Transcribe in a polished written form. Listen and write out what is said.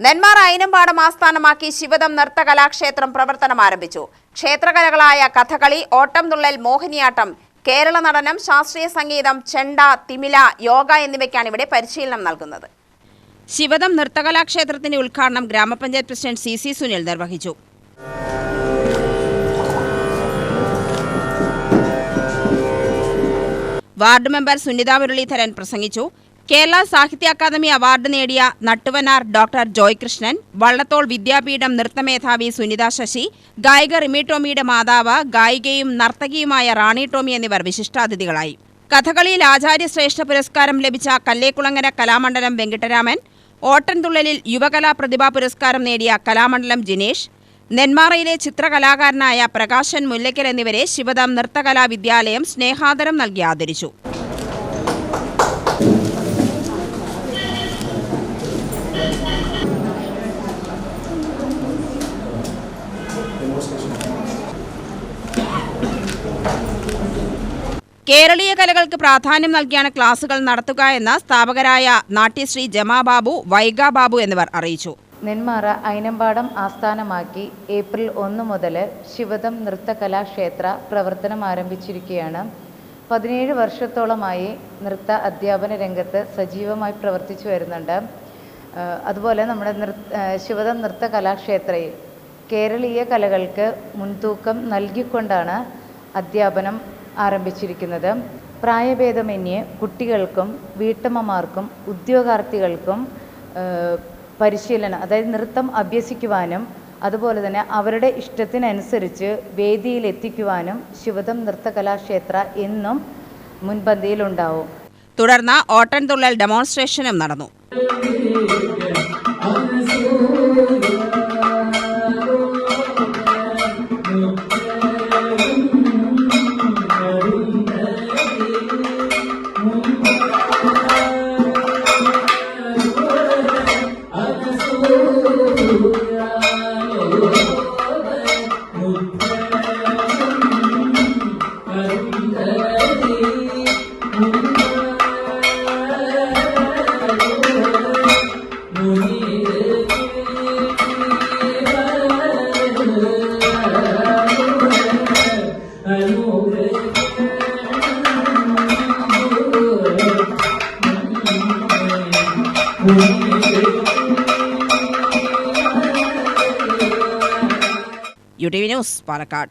നെന്മാറ അയിനമ്പാടം ആസ്ഥാനമാക്കി ശിവദം നൃത്തകലാക്ഷേത്രം പ്രവർത്തനം ആരംഭിച്ചു. ക്ഷേത്രകലകളായ കഥകളി, ഓട്ടംതുള്ളൽ, മോഹിനിയാട്ടം, കേരള നടനം, ശാസ്ത്രീയ സംഗീതം, ചെണ്ട, തിമില, യോഗ എന്നിവയ്ക്കാണ് ഇവിടെ പരിശീലനം നൽകുന്നത്. ശിവദം നൃത്തകലാക്ഷേത്രത്തിന്റെ ഉദ്ഘാടനം ഗ്രാമപഞ്ചായത്ത് പ്രസിഡന്റ് സി സുനിൽ നിർവഹിച്ചു. വാർഡ് മെമ്പർ സുനിത മുരളീധരൻ പ്രസംഗിച്ചു. കേരള സാഹിത്യ അക്കാദമി അവാർഡ് നേടിയ നട്ടുവനാർ ഡോക്ടർ ജോയ് കൃഷ്ണൻ, വള്ളത്തോൾ വിദ്യാപീഠം നൃത്തമേധാവി സുനിത ശശി, ഗായിക റിമി ടോമിയുടെ മാതാവ്, ഗായികയും നർത്തകിയുമായ റാണി ടോമി എന്നിവർ വിശിഷ്ടാതിഥികളായി. കഥകളിയിൽ ആചാര്യശ്രേഷ്ഠ പുരസ്കാരം ലഭിച്ച കല്ലേക്കുളങ്ങര കലാമണ്ഡലം വെങ്കിട്ടരാമൻ, ഓട്ടൻതുള്ളലിൽ യുവകലാ പ്രതിഭാ പുരസ്കാരം നേടിയ കലാമണ്ഡലം ജിനേഷ്, നെന്മാറയിലെ ചിത്രകലാകാരനായ പ്രകാശൻ മുല്ലയ്ക്കൽ എന്നിവരെ ശിവദം നൃത്തകലാ വിദ്യാലയം സ്നേഹാദരം നൽകി ആദരിച്ചു. കേരളീയ കലകൾക്ക് പ്രാധാന്യം നൽകിയാണ് ക്ലാസുകൾ നടത്തുക എന്ന് സ്ഥാപകരായ നാട്യശ്രീ ജമാ ബാബു, വൈഗ ബാബു എന്നിവർ അറിയിച്ചു. നെന്മാറ അയിനമ്പാടം ആസ്ഥാനമാക്കി ഏപ്രിൽ 1 മുതൽ ശിവദം നൃത്തകലാക്ഷേത്ര പ്രവർത്തനം ആരംഭിച്ചിരിക്കുകയാണ്. 17 വർഷത്തോളമായി നൃത്ത അധ്യാപന രംഗത്ത് സജീവമായി പ്രവർത്തിച്ചു വരുന്നുണ്ട്. അതുപോലെ നമ്മുടെ ശിവദം നൃത്തകലാക്ഷേത്രയിൽ കേരളീയ കലകൾക്ക് മുൻതൂക്കം നൽകിക്കൊണ്ടാണ് അധ്യാപനം ആരംഭിച്ചിരിക്കുന്നത്. പ്രായഭേദമന്യേ കുട്ടികൾക്കും വീട്ടമ്മമാർക്കും ഉദ്യോഗാർത്ഥികൾക്കും പരിശീലനം, അതായത് നൃത്തം അഭ്യസിക്കുവാനും അതുപോലെ തന്നെ അവരുടെ ഇഷ്ടത്തിനനുസരിച്ച് വേദിയിലെത്തിക്കുവാനും ശിവദം നൃത്തകലാക്ഷേത്ര എന്നും മുൻപന്തിയിലുണ്ടാവും. തുടർന്ന് ഓട്ടൻതുള്ളൽ ഡെമോൺസ്ട്രേഷനും നടന്നു. UTV news Palakkad.